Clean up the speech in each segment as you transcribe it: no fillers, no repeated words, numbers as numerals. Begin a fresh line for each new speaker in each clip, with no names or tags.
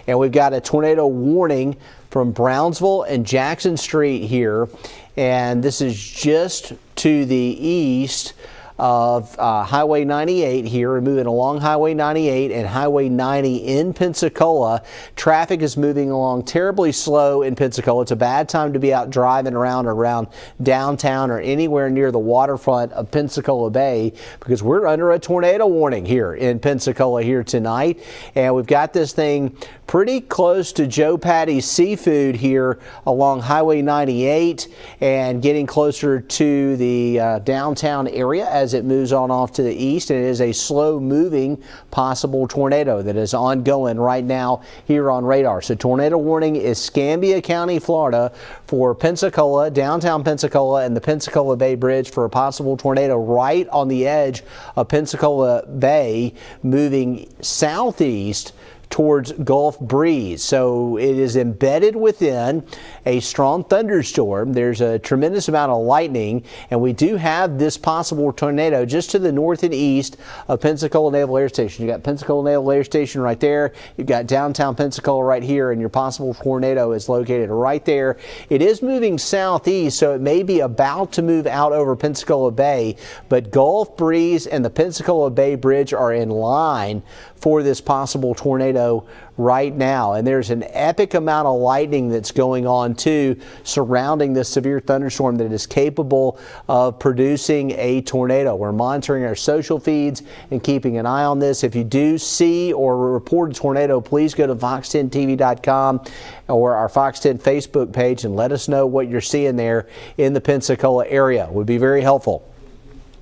and we've got a tornado warning from Brownsville and Jackson Street here, and this is just to the east of Highway 98 here. We're moving along Highway 98 and Highway 90 in Pensacola. Traffic is moving along terribly slow in Pensacola. It's a bad time to be out driving around downtown or anywhere near the waterfront of Pensacola Bay, because we're under a tornado warning here in Pensacola here tonight. And we've got this thing pretty close to Joe Patty's Seafood here along Highway 98 and getting closer to the downtown area as it moves on off to the east. And it is a slow moving possible tornado that is ongoing right now here on radar. So tornado warning is Escambia County, Florida for Pensacola, downtown Pensacola, and the Pensacola Bay Bridge for a possible tornado right on the edge of Pensacola Bay, moving southeast towards Gulf Breeze. So it is embedded within a strong thunderstorm. There's a tremendous amount of lightning, and we do have this possible tornado just to the north and east of Pensacola Naval Air Station. You got Pensacola Naval Air Station right there. You've got downtown Pensacola right here, and your possible tornado is located right there. It is moving southeast, so it may be about to move out over Pensacola Bay, but Gulf Breeze and the Pensacola Bay Bridge are in line for this possible tornado right now. And there's an epic amount of lightning that's going on too surrounding this severe thunderstorm that is capable of producing a tornado. We're monitoring our social feeds and keeping an eye on this. If you do see or report a tornado, please go to fox10tv.com or our Fox 10 Facebook page and let us know what you're seeing there in the Pensacola area. It would be very helpful.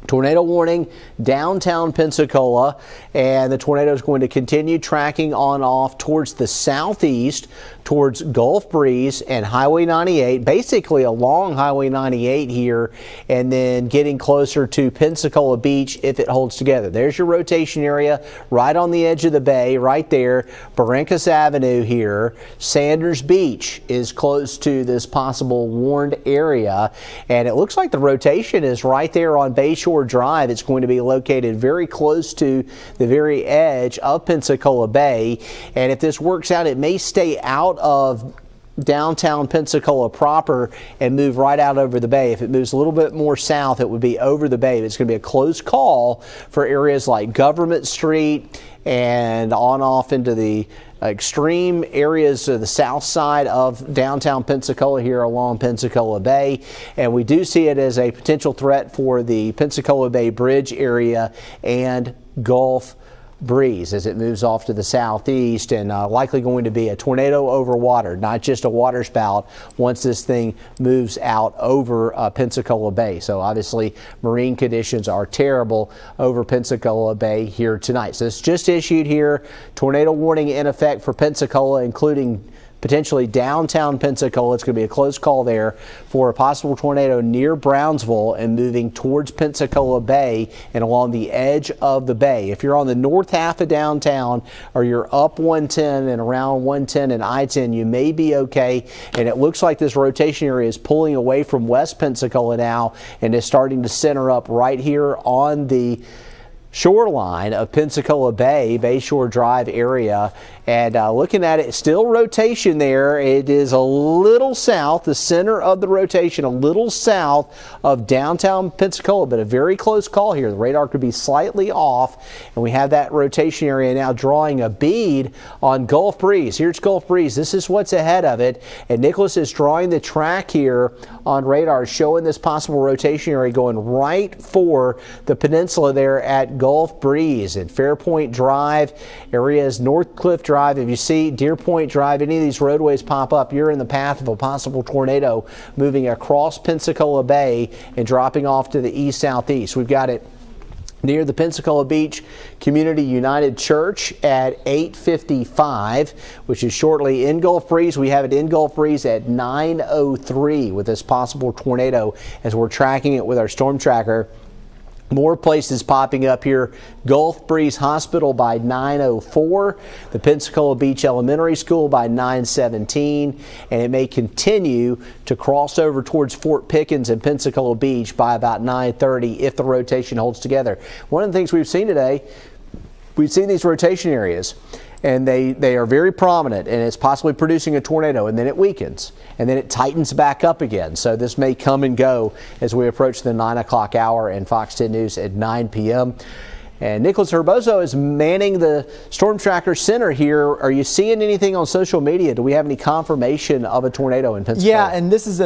Tornado warning downtown Pensacola, and the tornado is going to continue tracking on off towards the southeast, towards Gulf Breeze and Highway 98, basically along Highway 98 here, and then getting closer to Pensacola Beach if it holds together. There's your rotation area right on the edge of the bay, right there. Barrancas Avenue here. Sanders Beach is close to this possible warned area, and it looks like the rotation is right there on Bayshore Drive. It's going to be located very close to the very edge of Pensacola Bay, and if this works out, it may stay out of downtown Pensacola proper and move right out over the bay. If it moves a little bit more south, it would be over the bay. It's going to be a close call for areas like Government Street and on off into the extreme areas of the south side of downtown Pensacola here along Pensacola Bay. And we do see it as a potential threat for the Pensacola Bay Bridge area and Gulf Breeze as it moves off to the southeast, and likely going to be a tornado over water, not just a water spout, once this thing moves out over Pensacola Bay. So obviously marine conditions are terrible over Pensacola Bay here tonight. So it's just issued here. Tornado warning in effect for Pensacola, including potentially downtown Pensacola. It's going to be a close call there for a possible tornado near Brownsville and moving towards Pensacola Bay and along the edge of the bay. If you're on the north half of downtown or you're up 110 and around 110 and I-10, you may be okay. And it looks like this rotation area is pulling away from West Pensacola now and is starting to center up right here on the shoreline of Pensacola Bay, Bayshore Drive area. And looking at it, still rotation there. It is a little south, the center of the rotation, a little south of downtown Pensacola, but a very close call here. The radar could be slightly off, and we have that rotation area now drawing a bead on Gulf Breeze. Here's Gulf Breeze. This is what's ahead of it, and Nicholas is drawing the track here on radar, showing this possible rotation area going right for the peninsula there at Gulf Breeze and Fairpoint Drive, areas North Cliff Drive. If you see Deer Point Drive, any of these roadways pop up, you're in the path of a possible tornado moving across Pensacola Bay and dropping off to the east-southeast. We've got it near the Pensacola Beach Community United Church at 8:55, which is shortly in Gulf Breeze. We have it in Gulf Breeze at 9:03 with this possible tornado as we're tracking it with our storm tracker. More places popping up here. Gulf Breeze Hospital by 9:04, the Pensacola Beach Elementary School by 9:17, and it may continue to cross over towards Fort Pickens and Pensacola Beach by about 9:30 if the rotation holds together. One of the things we've seen today, we've seen these rotation areas, and they are very prominent, and it's possibly producing a tornado, and then it weakens, and then it tightens back up again. So this may come and go as we approach the 9 o'clock hour in Fox 10 News at 9 p.m. And Nicholas Herboso is manning the Storm Tracker Center here. Are you seeing anything on social media? Do we have any confirmation of a tornado in Pensacola?
Yeah, and this is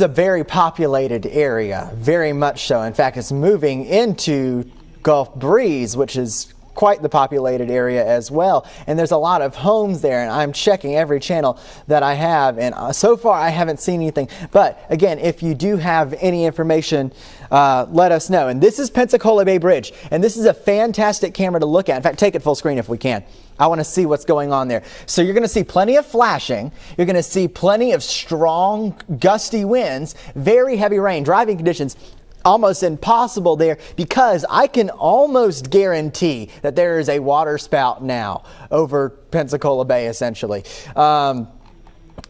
a very populated area, very much so. In fact, it's moving into Gulf Breeze, which is quite the populated area as well, and there's a lot of homes there, and I'm checking every channel that I have, and so far I haven't seen anything. But again, if you do have any information, let us know. And this is Pensacola Bay Bridge, and this is a fantastic camera to look at. In fact, take it full screen if we can. I want to see what's going on there. So you're going to see plenty of flashing. You're going to see plenty of strong, gusty winds, very heavy rain, driving conditions almost impossible there, because I can almost guarantee that there is a water spout now over Pensacola Bay, essentially.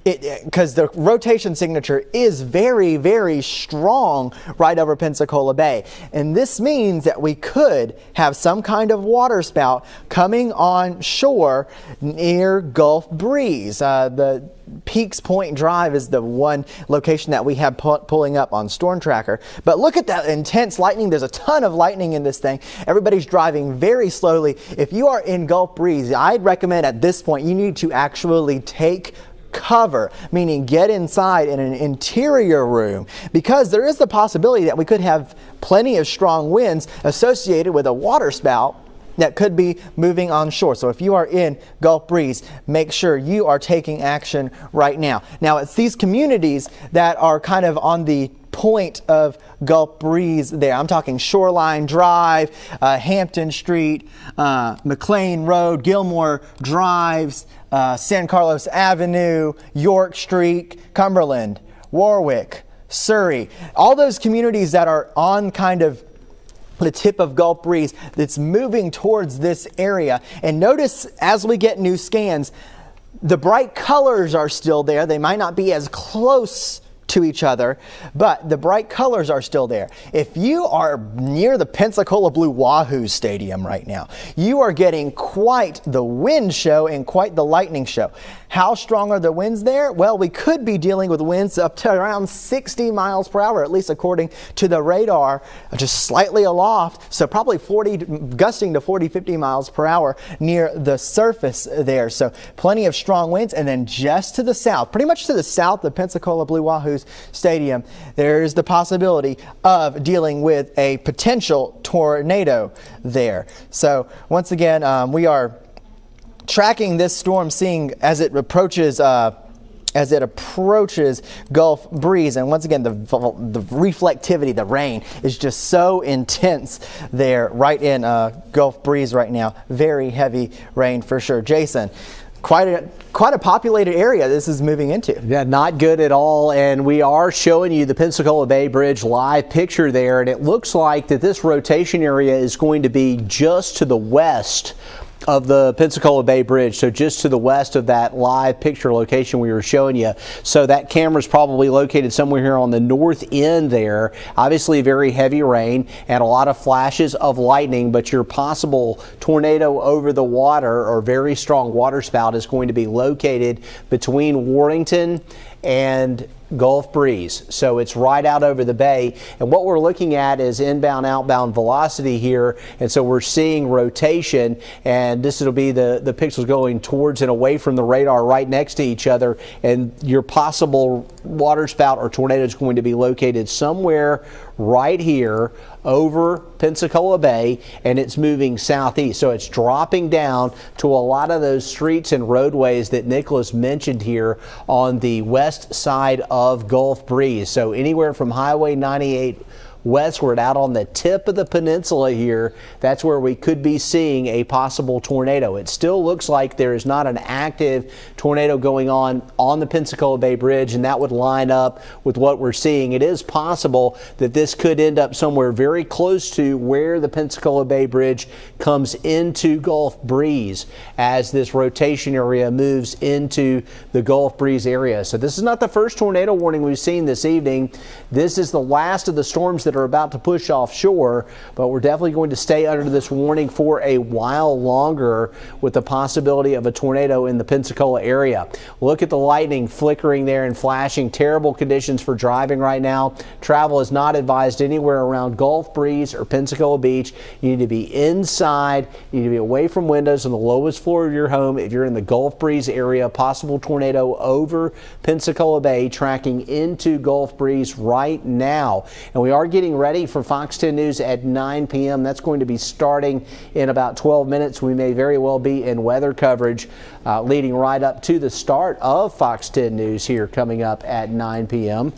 Because the rotation signature is very, very strong right over Pensacola Bay. And this means that we could have some kind of water spout coming on shore near Gulf Breeze. The Peaks Point Drive is the one location that we have pulling up on Storm Tracker. But look at that intense lightning. There's a ton of lightning in this thing. Everybody's driving very slowly. If you are in Gulf Breeze, I'd recommend at this point you need to actually take cover, meaning get inside in an interior room, because there is the possibility that we could have plenty of strong winds associated with a water spout that could be moving on shore. So if you are in Gulf Breeze, make sure you are taking action right now. Now, it's these communities that are kind of on the point of Gulf Breeze there. I'm talking Shoreline Drive, Hampton Street, McLean Road, Gilmore Drives, San Carlos Avenue, York Street, Cumberland, Warwick, Surrey. All those communities that are on kind of the tip of Gulf Breeze that's moving towards this area. And notice as we get new scans, the bright colors are still there. They might not be as close to each other, but the bright colors are still there. If you are near the Pensacola Blue Wahoo Stadium right now, you are getting quite the wind show and quite the lightning show. How strong are the winds there? Well, we could be dealing with winds up to around 60 miles per hour, at least according to the radar, just slightly aloft. So probably gusting to 40, 50 miles per hour near the surface there. So plenty of strong winds. And then just to the south, pretty much to the south of Pensacola Blue Wahoo Stadium, there's the possibility of dealing with a potential tornado there. So once again, we are tracking this storm, seeing as it approaches Gulf Breeze. And once again, the reflectivity, the rain is just so intense there right in Gulf Breeze right now. Very heavy rain for sure. Jason, quite a populated area this is moving into.
Yeah, not good at all. And we are showing you the Pensacola Bay Bridge live picture there, and it looks like that this rotation area is going to be just to the west of the Pensacola Bay Bridge, so just to the west of that live picture location we were showing you. So that camera is probably located somewhere here on the north end there. Obviously very heavy rain and a lot of flashes of lightning, but your possible tornado over the water or very strong water spout is going to be located between Warrington and Gulf Breeze. So it's right out over the bay, and what we're looking at is inbound outbound velocity here, and so we're seeing rotation, and this will be the pixels going towards and away from the radar right next to each other, and your possible water spout or tornado is going to be located somewhere right here over Pensacola Bay, and it's moving southeast. So it's dropping down to a lot of those streets and roadways that Nicholas mentioned here on the west side of Gulf Breeze. So anywhere from Highway 98 westward out on the tip of the peninsula here, that's where we could be seeing a possible tornado. It still looks like there is not an active tornado going on the Pensacola Bay Bridge, and that would line up with what we're seeing. It is possible that this could end up somewhere very close to where the Pensacola Bay Bridge comes into Gulf Breeze as this rotation area moves into the Gulf Breeze area. So this is not the first tornado warning we've seen this evening. This is the last of the storms that that are about to push offshore, but we're definitely going to stay under this warning for a while longer with the possibility of a tornado in the Pensacola area. Look at the lightning flickering there and flashing. Terrible conditions for driving right now. Travel is not advised anywhere around Gulf Breeze or Pensacola Beach. You need to be inside. You need to be away from windows on the lowest floor of your home. If you're in the Gulf Breeze area, possible tornado over Pensacola Bay, tracking into Gulf Breeze right now. And we are getting ready for Fox 10 News at 9 p.m. That's going to be starting in about 12 minutes. We may very well be in weather coverage leading right up to the start of Fox 10 News here coming up at 9 p.m.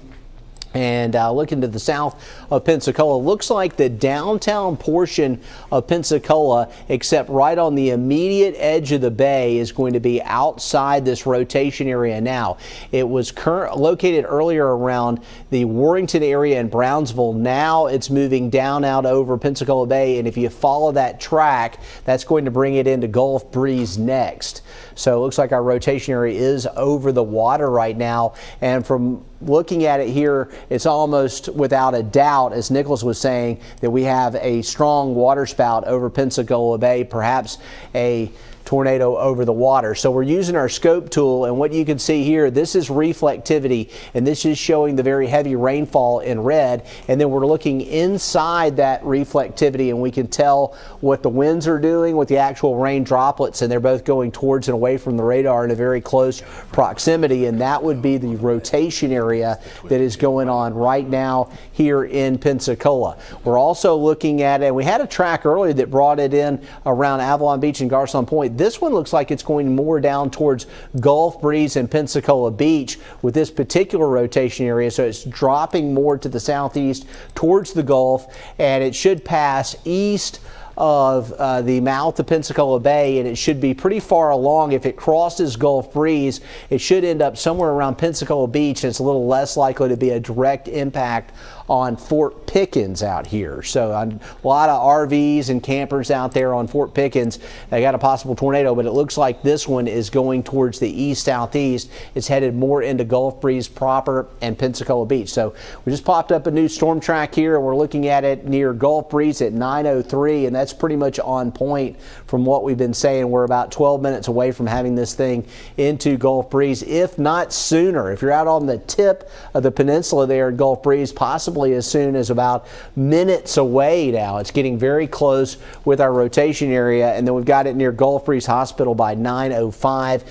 And looking to the south of Pensacola, looks like the downtown portion of Pensacola, except right on the immediate edge of the bay, is going to be outside this rotation area now. It was located earlier around the Warrington area in Brownsville. Now it's moving down out over Pensacola Bay, and if you follow that track, that's going to bring it into Gulf Breeze next. So it looks like our rotation area is over the water right now, and from looking at it here, it's almost without a doubt, as Nicholas was saying, that we have a strong waterspout over Pensacola Bay, perhaps a tornado over the water. So we're using our scope tool, and what you can see here, this is reflectivity, and this is showing the very heavy rainfall in red. And then we're looking inside that reflectivity, and we can tell what the winds are doing with the actual rain droplets, and they're both going towards and away from the radar in a very close proximity, and that would be the rotation area that is going on right now here in Pensacola. We're also looking at, and we had a track earlier that brought it in around Avalon Beach and Garcon Point. This one looks like it's going more down towards Gulf Breeze and Pensacola Beach with this particular rotation area, so it's dropping more to the southeast towards the Gulf, and it should pass east of the mouth of Pensacola Bay, and it should be pretty far along. If it crosses Gulf Breeze, it should end up somewhere around Pensacola Beach, and it's a little less likely to be a direct impact on Fort Pickens out here. So a lot of RVs and campers out there on Fort Pickens. They got a possible tornado, but it looks like this one is going towards the east-southeast. It's headed more into Gulf Breeze proper and Pensacola Beach. So we just popped up a new storm track here, and we're looking at it near Gulf Breeze at 9:03, and that's pretty much on point from what we've been saying. We're about 12 minutes away from having this thing into Gulf Breeze, if not sooner. If you're out on the tip of the peninsula there in Gulf Breeze, possibly as soon as about minutes away now. It's getting very close with our rotation area, and then we've got it near Gulf Breeze Hospital by 9:05.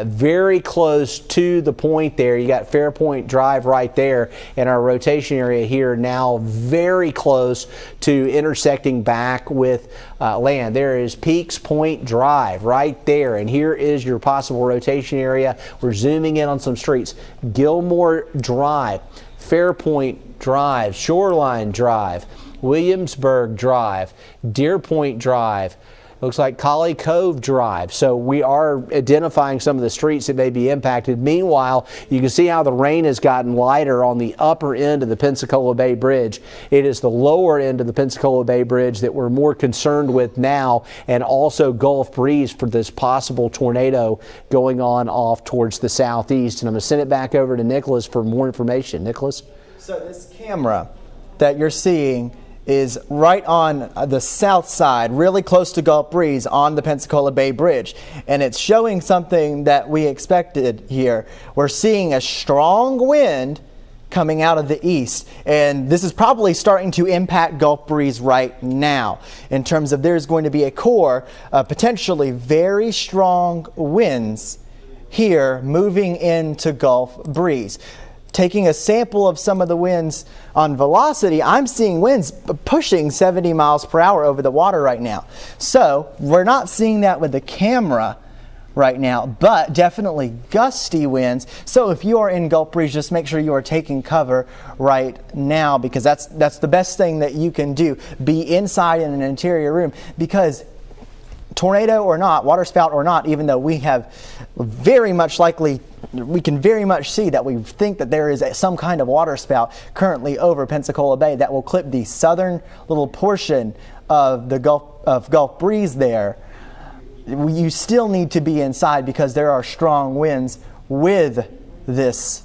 Very close to the point there. You got Fairpoint Drive right there, and our rotation area here now very close to intersecting back with land. There is Peaks Point Drive right there, and here is your possible rotation area. We're zooming in on some streets. Gilmore Drive, Fairpoint Drive, Shoreline Drive, Williamsburg Drive, Deer Point Drive, looks like Collie Cove Drive. So we are identifying some of the streets that may be impacted. Meanwhile, you can see how the rain has gotten lighter on the upper end of the Pensacola Bay Bridge. It is the lower end of the Pensacola Bay Bridge that we're more concerned with now, and also Gulf Breeze for this possible tornado going on off towards the southeast. And I'm going to send it back over to Nicholas for more information. Nicholas?
So this camera that you're seeing is right on the south side, really close to Gulf Breeze on the Pensacola Bay Bridge. And it's showing something that we expected here. We're seeing a strong wind coming out of the east, and this is probably starting to impact Gulf Breeze right now in terms of there's going to be a core of potentially very strong winds here moving into Gulf Breeze. Taking a sample of some of the winds on velocity, I'm seeing winds pushing 70 miles per hour over the water right now. So we're not seeing that with the camera right now, but definitely gusty winds. So if you are in Gulf Breeze, just make sure you are taking cover right now, because that's the best thing that you can do. Be inside in an interior room, because tornado or not, waterspout or not, even though we have very much likely, we can very much see that we think that there is some kind of waterspout currently over Pensacola Bay that will clip the southern little portion of the Gulf Breeze there. You still need to be inside because there are strong winds with this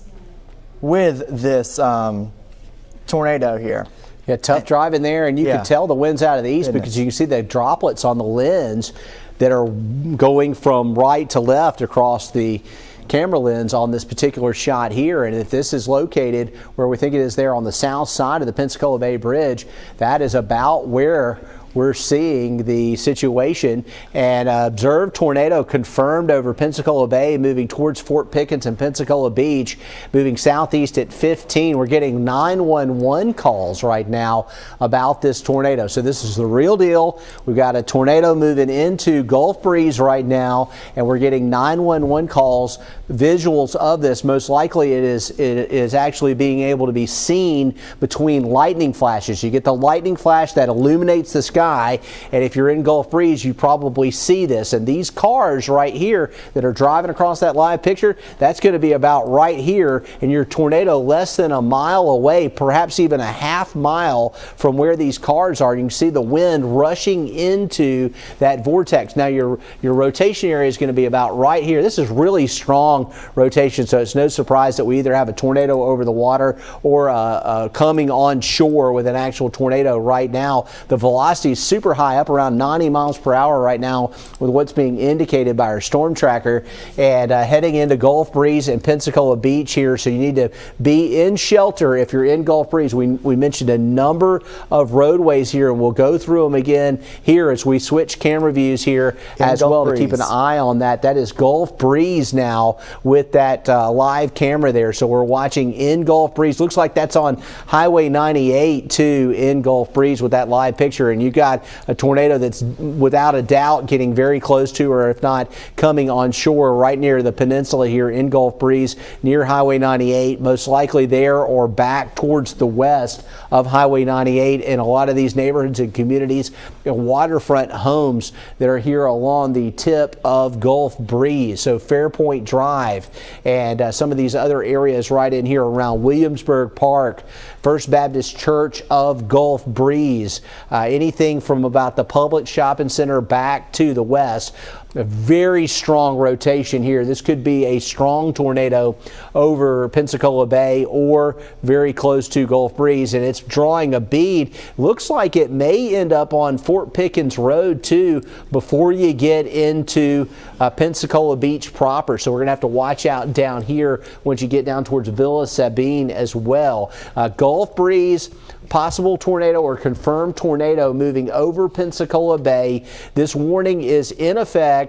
tornado here.
Yeah, tough driving there, and you
Yeah.
can tell the wind's out of the east because you can see the droplets on the lens that are going from right to left across the camera lens on this particular shot here. And if this is located where we think it is there on the south side of the Pensacola Bay Bridge, that is about where we're seeing the situation. And observed tornado confirmed over Pensacola Bay, moving towards Fort Pickens and Pensacola Beach, moving southeast at 15. We're getting 911 calls right now about this tornado. So this is the real deal. We've got a tornado moving into Gulf Breeze right now, and we're getting 911 calls, visuals of this. Most likely it is actually being able to be seen between lightning flashes. You get the lightning flash that illuminates the sky, and if you're in Gulf Breeze, you probably see this. And these cars right here that are driving across that live picture, that's going to be about right here, and your tornado less than a mile away, perhaps even a half mile from where these cars are. You can see the wind rushing into that vortex. Now your rotation area is going to be about right here. This is really strong rotation, so it's no surprise that we either have a tornado over the water or coming on shore with an actual tornado right now. The velocity is super high, up around 90 miles per hour right now with what's being indicated by our storm tracker, and heading into Gulf Breeze and Pensacola Beach here, so you need to be in shelter if you're in Gulf Breeze. We mentioned a number of roadways here, and we'll go through them again here as we switch camera views here as well to keep an eye on that. That is Gulf Breeze now with that live camera there, so we're watching in Gulf Breeze. Looks like that's on Highway 98 too, in Gulf Breeze with that live picture, and you got a tornado that's without a doubt getting very close to, or if not coming on shore right near the peninsula here in Gulf Breeze near Highway 98, most likely there or back towards the west of Highway 98 in a lot of these neighborhoods and communities, waterfront homes that are here along the tip of Gulf Breeze. So Fairpoint Drive and some of these other areas right in here around Williamsburg Park, First Baptist Church of Gulf Breeze, anything from about the Public Shopping Center back to the west. A very strong rotation here. This could be a strong tornado over Pensacola Bay or very close to Gulf Breeze, and it's drawing a bead. Looks like it may end up on Fort Pickens Road too before you get into Pensacola Beach proper. So we're going to have to watch out down here once you get down towards Villa Sabine as well. Gulf Breeze, possible tornado or confirmed tornado moving over Pensacola Bay. This warning is in effect.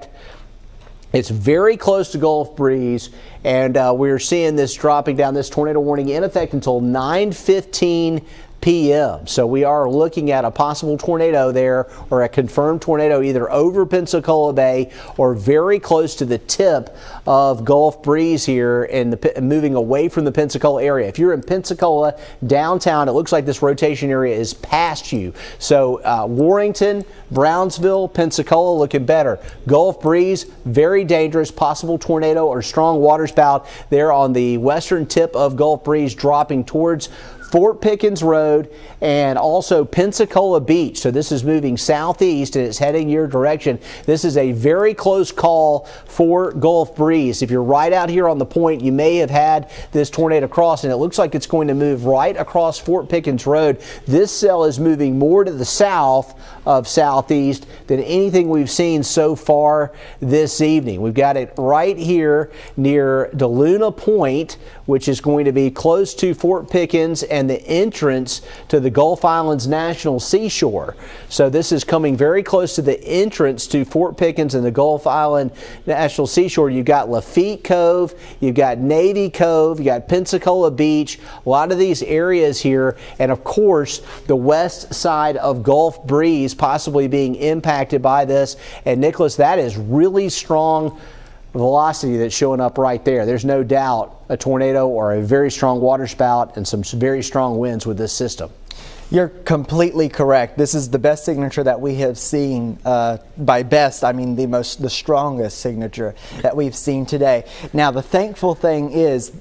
It's very close to Gulf Breeze, and we're seeing this dropping down, this tornado warning in effect until 9:15 p.m. So we are looking at a possible tornado there, or a confirmed tornado either over Pensacola Bay or very close to the tip of Gulf Breeze here and moving away from the Pensacola area. If you're in Pensacola downtown, it looks like this rotation area is past you. So Warrington, Brownsville, Pensacola looking better. Gulf Breeze, very dangerous, possible tornado or strong waterspout there on the western tip of Gulf Breeze, dropping towards Fort Pickens Road and also Pensacola Beach. So this is moving southeast and it's heading your direction. This is a very close call for Gulf Breeze. If you're right out here on the point, you may have had this tornado cross, and it looks like it's going to move right across Fort Pickens Road. This cell is moving more to the south of southeast than anything we've seen so far this evening. We've got it right here near DeLuna Point, which is going to be close to Fort Pickens and the entrance to the Gulf Islands National Seashore. So this is coming very close to the entrance to Fort Pickens and the Gulf Island National Seashore. You've got Lafitte Cove, you've got Navy Cove, you got Pensacola Beach, a lot of these areas here, and of course the west side of Gulf Breeze possibly being impacted by this. And Nicholas, that is really strong velocity that's showing up right there. There's no doubt a tornado or a very strong waterspout and some very strong winds with this system.
You're completely correct. This is the best signature that we have seen. By best, I mean the strongest signature that we've seen today. Now, the thankful thing is,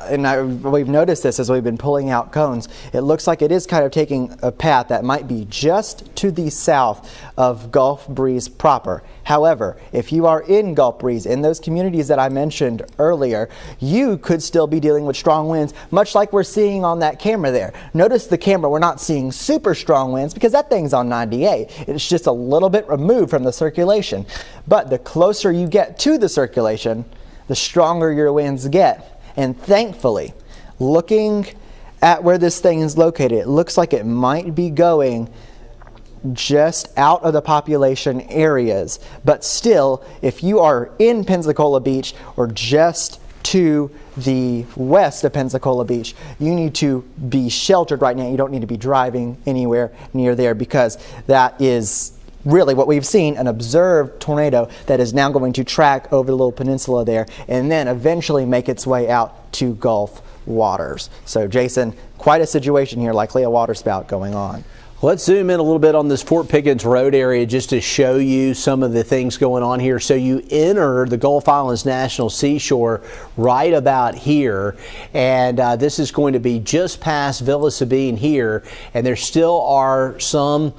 and we've noticed this as we've been pulling out cones, it looks like it is kind of taking a path that might be just to the south of Gulf Breeze proper. However, if you are in Gulf breeze, in those communities that I mentioned earlier, you could still be dealing with strong winds, much like we're seeing on that camera there. Notice the camera, we're not seeing super strong winds because that thing's on 98. It's just a little bit removed from the circulation. But the closer you get to the circulation, the stronger your winds get. And thankfully, looking at where this thing is located, it looks like it might be going just out of the population areas. But still, if you are in Pensacola Beach or just to the west of Pensacola Beach, you need to be sheltered right now. You don't need to be driving anywhere near there, because that is really what we've seen, an observed tornado that is now going to track over the little peninsula there and then eventually make its way out to Gulf waters. So Jason, quite a situation here, likely a waterspout going on.
Let's zoom in a little bit on this Fort Pickens Road area just to show you some of the things going on here. So you enter the Gulf Islands National Seashore right about here, and this is going to be just past Villa Sabine here, and there still are some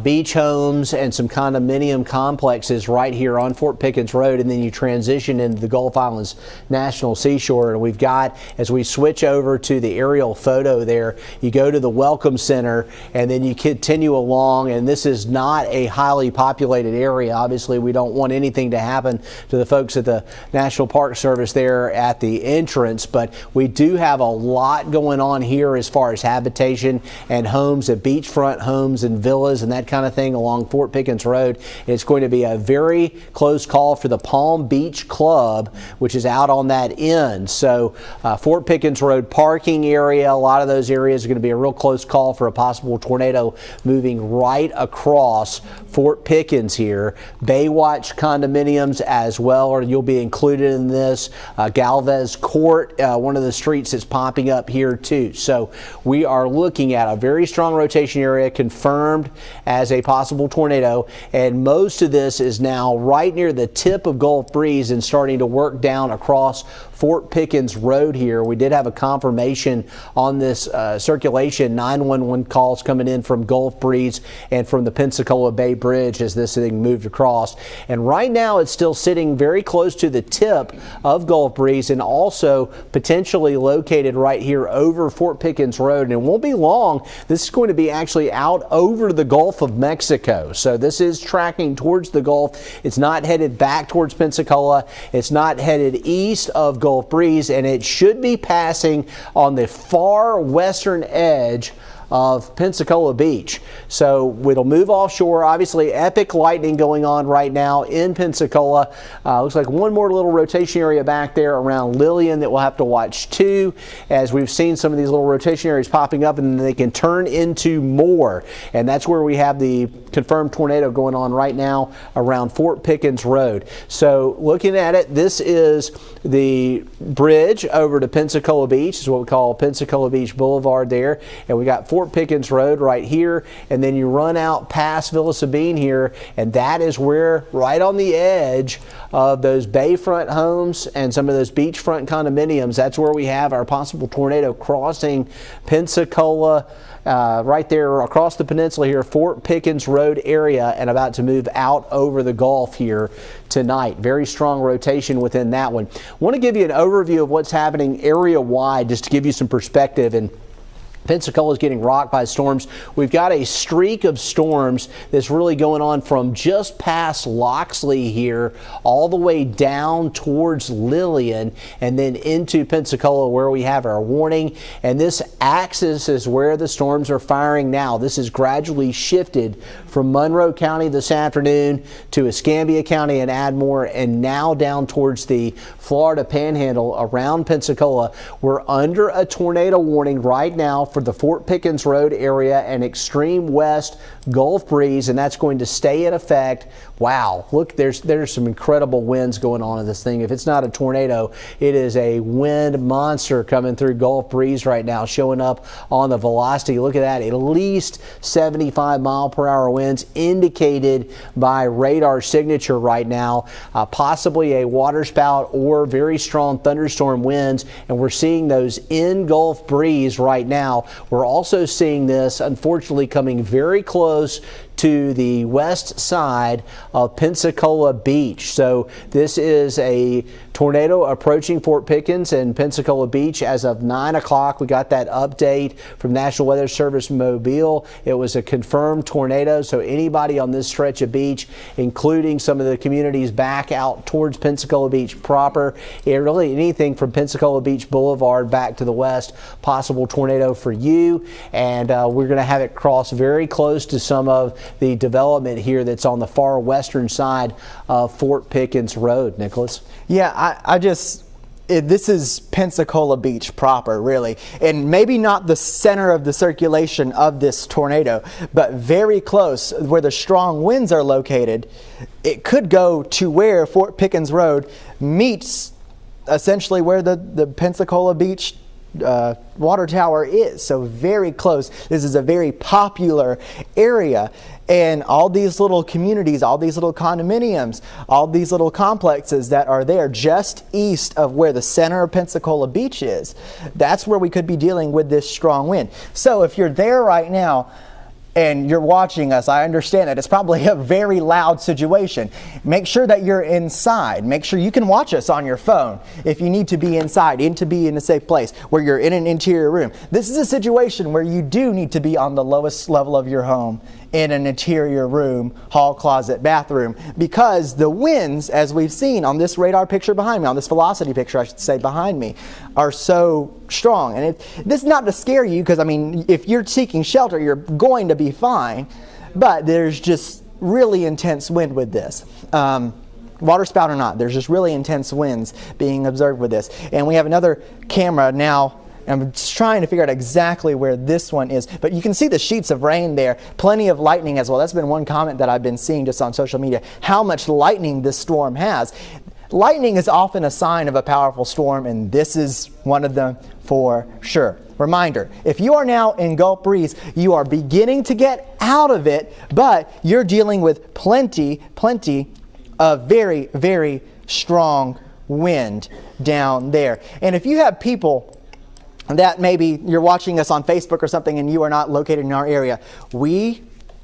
beach homes and some condominium complexes right here on Fort Pickens Road, and then you transition into the Gulf Islands National Seashore. And we've got, as we switch over to the aerial photo there, you go to the Welcome Center and then you continue along, and this is not a highly populated area. Obviously, we don't want anything to happen to the folks at the National Park Service there at the entrance, but we do have a lot going on here as far as habitation and homes, at beachfront homes and villas and that kind of thing along Fort Pickens Road. It's going to be a very close call for the Palm Beach Club, which is out on that end. So Fort Pickens Road parking area, a lot of those areas are going to be a real close call for a possible tornado moving right across Fort Pickens here. Baywatch condominiums as well, or you'll be included in this. Galvez Court, one of the streets that's popping up here too. So we are looking at a very strong rotation area confirmed as a possible tornado, and most of this is now right near the tip of Gulf breeze and starting to work down across Fort Pickens Road here. We did have a confirmation on this circulation 911 calls coming in from Gulf breeze and from the Pensacola Bay Bridge as this thing moved across. And right now it's still sitting very close to the tip of Gulf breeze and also potentially located right here over Fort Pickens Road. And it won't be long. This is going to be actually out over the Gulf of Mexico. So this is tracking towards the Gulf. It's not headed back towards Pensacola. It's not headed east of Gulf breeze, and it should be passing on the far western edge of Pensacola Beach. So it'll move offshore. Obviously, epic lightning going on right now in Pensacola. Looks like one more little rotation area back there around Lillian that we'll have to watch too, as we've seen some of these little rotation areas popping up and they can turn into more. And that's where we have the confirmed tornado going on right now around Fort Pickens Road. So looking at it, this is the bridge over to Pensacola Beach, is what we call Pensacola Beach Boulevard there. And we got Fort Pickens Road right here, and then you run out past Villa Sabine here, and that is where, right on the edge of those bayfront homes and some of those beachfront condominiums, that's where we have our possible tornado crossing Pensacola, right there across the peninsula here, Fort Pickens Road area, and about to move out over the Gulf here tonight. Very strong rotation within that one. I want to give you an overview of what's happening area wide just to give you some perspective. And Pensacola is getting rocked by storms. We've got a streak of storms that's really going on from just past Loxley here all the way down towards Lillian and then into Pensacola where we have our warning. And this axis is where the storms are firing now. This has gradually shifted from Monroe County this afternoon to Escambia County and Admore, and now down towards the Florida Panhandle around Pensacola. We're under a tornado warning right now for the Fort Pickens Road area and extreme west Gulf breeze, and that's going to stay in effect. Wow, look, there's some incredible winds going on in this thing. If it's not a tornado, it is a wind monster coming through Gulf breeze right now, showing up on the velocity. Look at that, at least 75 mile per hour winds indicated by radar signature right now, possibly a waterspout or very strong thunderstorm winds, and we're seeing those in Gulf breeze right now. We're also seeing this, unfortunately, coming very close to the west side of Pensacola Beach. So this is a tornado approaching Fort Pickens and Pensacola Beach as of 9 o'clock. We got that update from National Weather Service Mobile. It was a confirmed tornado, so anybody on this stretch of beach, including some of the communities back out towards Pensacola Beach proper, really anything from Pensacola Beach Boulevard back to the west, possible tornado for you. And we're going to have it cross very close to some of the development here that's on the far western side of Fort Pickens Road. Nicholas?
Yeah, this is Pensacola Beach proper, really, and maybe not the center of the circulation of this tornado, but very close where the strong winds are located. It could go to where Fort Pickens Road meets essentially where the Pensacola Beach water tower is. So very close. This is a very popular area, and all these little communities, all these little condominiums, all these little complexes that are there just east of where the center of Pensacola Beach is, that's where we could be dealing with this strong wind. So if you're there right now and you're watching us, I understand that it's probably a very loud situation. Make sure that you're inside. Make sure you can watch us on your phone if you need to be inside, to be in a safe place where you're in an interior room. This is a situation where you do need to be on the lowest level of your home in an interior room, hall, closet, bathroom, because the winds, as we've seen on this radar picture behind me, on this velocity picture, I should say, behind me, are so strong. And this is not to scare you, because, I mean, if you're seeking shelter, you're going to be fine, but there's just really intense wind with this. Water spout or not, there's just really intense winds being observed with this. And we have another camera now. I'm just trying to figure out exactly where this one is, but you can see the sheets of rain there, plenty of lightning as well. That's been one comment that I've been seeing just on social media, how much lightning this storm has. Lightning is often a sign of a powerful storm, and this is one of them for sure. Reminder, if you are now in Gulf Breeze, you are beginning to get out of it, but you're dealing with plenty of very, very strong wind down there. And if you have people that maybe you're watching us on Facebook or something and you are not located in our area,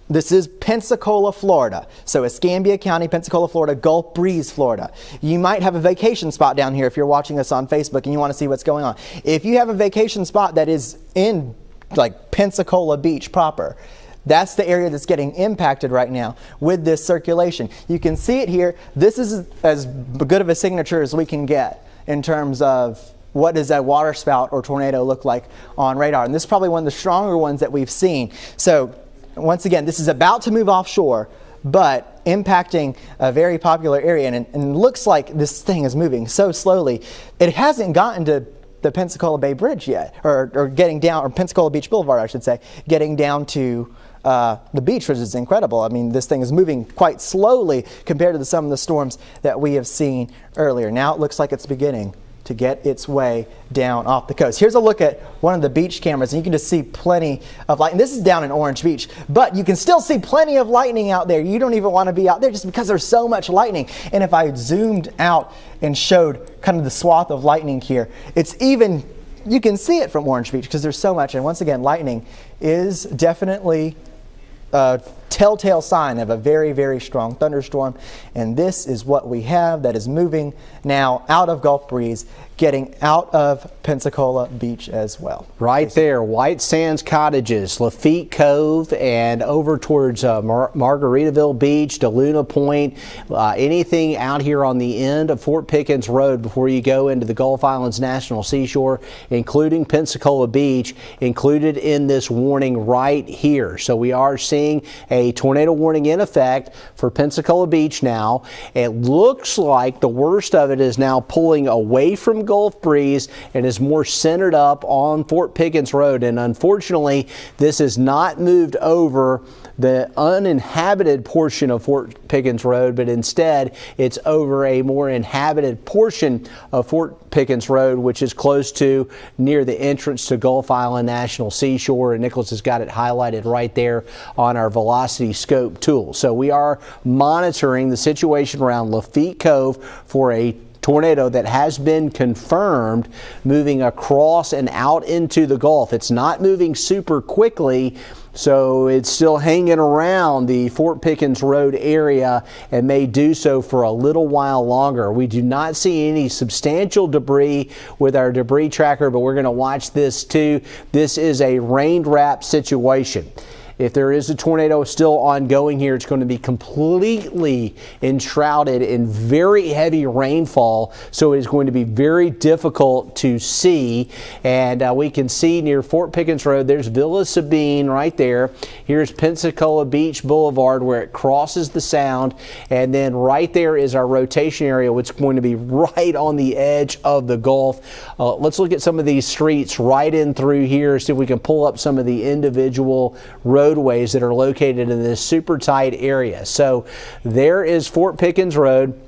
this is Pensacola, Florida. So Escambia County, Pensacola, Florida, Gulf Breeze, Florida. You might have a vacation spot down here if you're watching us on Facebook and you want to see what's going on. If you have a vacation spot that is in like Pensacola Beach proper, that's the area that's getting impacted right now with this circulation. You can see it here. This is as good of a signature as we can get in terms of what does a water spout or tornado look like on radar. And this is probably one of the stronger ones that we've seen. So once again, this is about to move offshore, but impacting a very popular area. And it looks like this thing is moving so slowly. It hasn't gotten to the Pensacola Bay Bridge yet, or getting down, or Pensacola Beach Boulevard, I should say, getting down to the beach, which is incredible. I mean, this thing is moving quite slowly compared to some of the storms that we have seen earlier. Now it looks like it's beginning to get its way down off the coast. Here's a look at one of the beach cameras, and you can just see plenty of lightning. This is down in Orange Beach, but you can still see plenty of lightning out there. You don't even want to be out there just because there's so much lightning. And if I zoomed out and showed kind of the swath of lightning here, you can see it from Orange Beach because there's so much. And once again, lightning is definitely a telltale sign of a very, very strong thunderstorm, and this is what we have that is moving now out of Gulf Breeze, getting out of Pensacola Beach as well.
Right there, White Sands Cottages, Lafitte Cove, and over towards Margaritaville Beach, DeLuna Point, anything out here on the end of Fort Pickens Road before you go into the Gulf Islands National Seashore, including Pensacola Beach, included in this warning right here. So we are seeing a tornado warning in effect for Pensacola Beach now. It looks like the worst of it is now pulling away from Gulf Breeze and is more centered up on Fort Pickens Road. And unfortunately, this has not moved over the uninhabited portion of Fort Pickens Road, but instead it's over a more inhabited portion of Fort Pickens Road, which is close to near the entrance to Gulf Island National Seashore. And Nicholas has got it highlighted right there on our velocity scope tool. So we are monitoring the situation around Lafitte Cove for a tornado that has been confirmed moving across and out into the Gulf. It's not moving super quickly, so it's still hanging around the Fort Pickens Road area and may do so for a little while longer. We do not see any substantial debris with our debris tracker, but we're going to watch this too. This is a rain wrap situation. If there is a tornado still ongoing here, it's going to be completely enshrouded in very heavy rainfall, so it is going to be very difficult to see. And we can see near Fort Pickens Road, there's Villa Sabine right there. Here's Pensacola Beach Boulevard where it crosses the Sound, and then right there is our rotation area, which is going to be right on the edge of the Gulf. Let's look at some of these streets right in through here, see if we can pull up some of the individual roadways that are located in this super tight area. So there is Fort Pickens Road.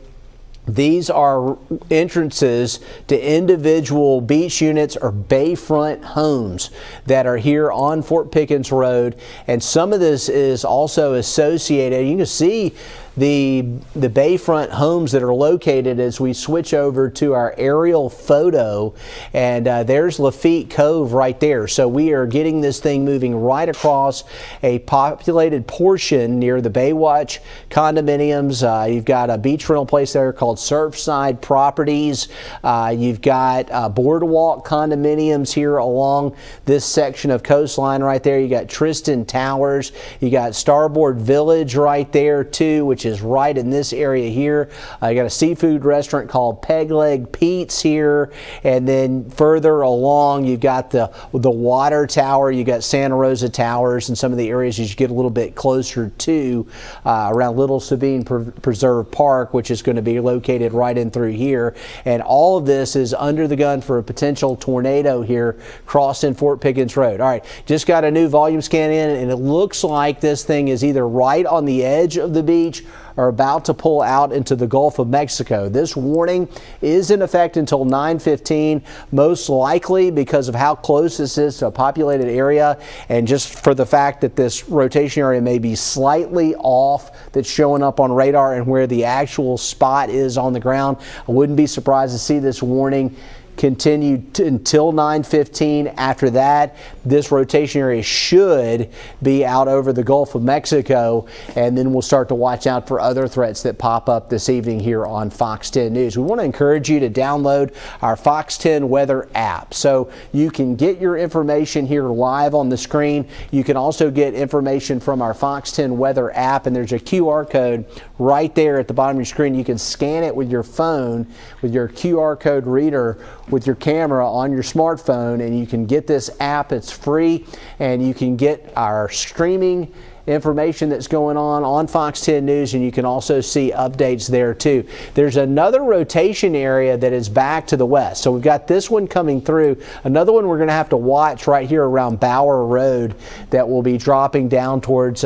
These are entrances to individual beach units or bayfront homes that are here on Fort Pickens Road, and some of this is also associated. You can see the bayfront homes that are located as we switch over to our aerial photo, and there's Lafitte Cove right there. So we are getting this thing moving right across a populated portion near the Baywatch condominiums. You've got a beach rental place there called Surfside Properties. You've got boardwalk condominiums here along this section of coastline right there. You got Tristan Towers. You got Starboard Village right there too, which is right in this area here. You got a seafood restaurant called Peg Leg Pete's here, and then further along you've got the water tower. You got Santa Rosa Towers and some of the areas as you get a little bit closer to around Little Sabine Preserve Park, which is going to be located right in through here. And all of this is under the gun for a potential tornado here crossing Fort Pickens Road. All right, just got a new volume scan in, and it looks like this thing is either right on the edge of the beach or about to pull out into the Gulf of Mexico. This warning is in effect until 9:15, most likely because of how close this is to a populated area, and just for the fact that this rotation area may be slightly off that's showing up on radar and where the actual spot is on the ground. I wouldn't be surprised to see this warning continue until 9:15. After that, this rotation area should be out over the Gulf of Mexico, and then we'll start to watch out for other threats that pop up this evening here on Fox 10 News. We want to encourage you to download our Fox 10 weather app so you can get your information here live on the screen. You can also get information from our Fox 10 weather app, and there's a QR code right there at the bottom of your screen. You can scan it with your phone, with your QR code reader, with your camera on your smartphone, and you can get this app. It's free, and you can get our streaming information that's going on Fox 10 News, and you can also see updates there too. There's another rotation area that is back to the west. So we've got this one coming through. Another one we're going to have to watch right here around Bower Road that will be dropping down towards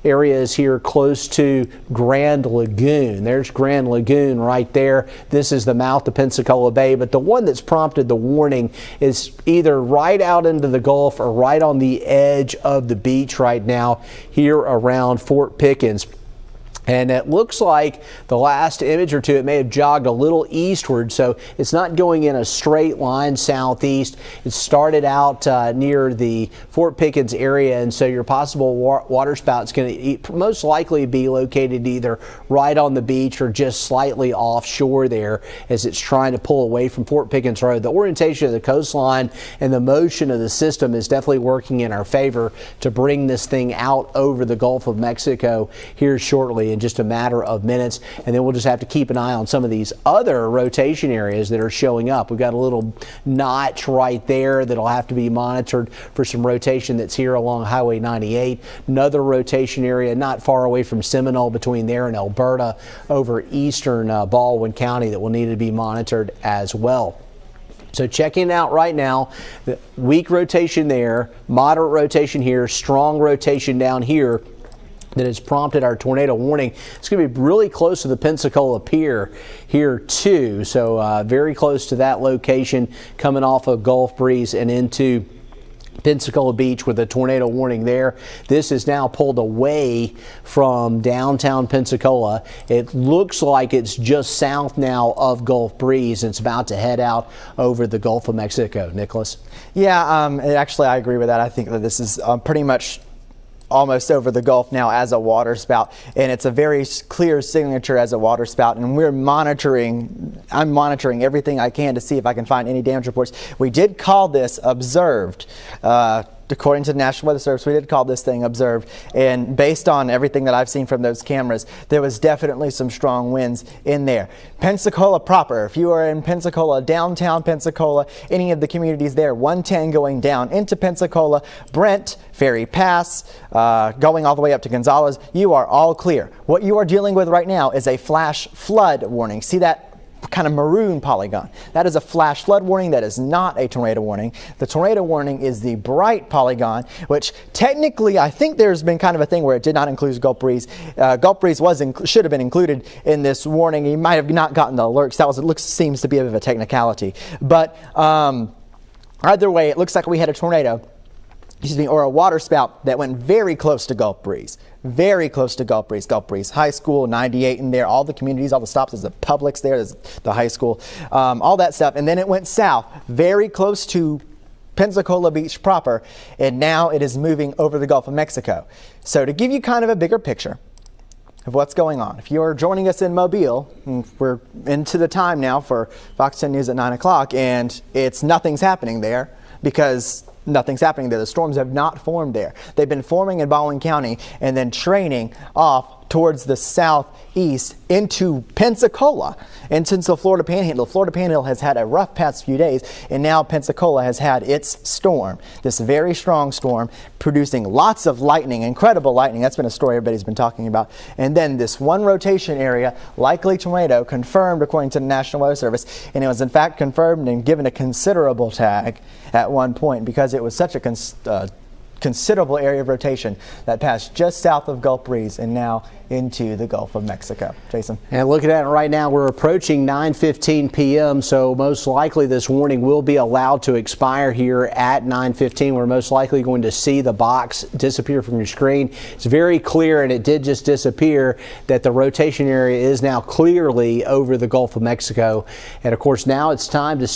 areas here close to Grand Lagoon. There's Grand Lagoon right there. This is the mouth of Pensacola Bay, but the one that's prompted the warning is either right out into the Gulf or right on the edge of the beach right now here around Fort Pickens. And it looks like the last image or two, it may have jogged a little eastward, so it's not going in a straight line southeast. It started out near the Fort Pickens area, and so your possible waterspout is going to most likely be located either right on the beach or just slightly offshore there as it's trying to pull away from Fort Pickens Road. The orientation of the coastline and the motion of the system is definitely working in our favor to bring this thing out over the Gulf of Mexico here shortly, in just a matter of minutes. And then we'll just have to keep an eye on some of these other rotation areas that are showing up. We've got a little notch right there that'll have to be monitored for some rotation that's here along Highway 98. Another rotation area not far away from Seminole between there and Alberta over eastern Baldwin County that will need to be monitored as well. So checking it out right now, the weak rotation there, moderate rotation here, strong rotation down here that has prompted our tornado warning. It's going to be really close to the Pensacola Pier here too, so very close to that location coming off of Gulf Breeze and into Pensacola Beach with a tornado warning there. This is now pulled away from downtown Pensacola. It looks like it's just south now of Gulf Breeze, and it's about to head out over the Gulf of Mexico. Nicholas?
Yeah, actually I agree with that. I think that this is pretty much almost over the Gulf now as a water spout, and it's a very clear signature as a water spout, and I'm monitoring everything I can to see if I can find any damage reports. We did call this observed. According to the National Weather Service, we did call this thing observed, and based on everything that I've seen from those cameras, there was definitely some strong winds in there. Pensacola proper, if you are in Pensacola, downtown Pensacola, any of the communities there, 110 going down into Pensacola, Brent, Ferry Pass, going all the way up to Gonzales, you are all clear. What you are dealing with right now is a flash flood warning. See that kind of maroon polygon? That is a flash flood warning. That is not a tornado warning. The tornado warning is the bright polygon, which technically I think there's been kind of a thing where it did not include Gulf Breeze. Gulf Breeze should have been included in this warning. You might have not gotten the alerts. Seems to be a bit of a technicality. But either way, it looks like we had a tornado, or a water spout that went very close to Gulf Breeze. Very close to Gulf Breeze. Gulf Breeze High School, 98 in there, all the communities, all the stops, there's the Publix there, there's the high school, all that stuff. And then it went south, very close to Pensacola Beach proper, and now it is moving over the Gulf of Mexico. So to give you kind of a bigger picture of what's going on, if you're joining us in Mobile, we're into the time now for Fox 10 News at 9 o'clock, and nothing's happening there because nothing's happening there. The storms have not formed there. They've been forming in Baldwin County and then training off towards the southeast into Pensacola and into the Florida Panhandle. Florida Panhandle has had a rough past few days, and now Pensacola has had its storm, this very strong storm, producing lots of lightning, incredible lightning. That's been a story everybody's been talking about. And then this one rotation area, likely tornado, confirmed according to the National Weather Service, and it was in fact confirmed and given a considerable tag at one point because it was such a considerable area of rotation that passed just south of Gulf Breeze and now into the Gulf of Mexico. Jason?
And looking at it right now, we're approaching 9:15 p.m., so most likely this warning will be allowed to expire here at 9:15. We're most likely going to see the box disappear from your screen. It's very clear, and it did just disappear, that the rotation area is now clearly over the Gulf of Mexico. And of course, now it's time to start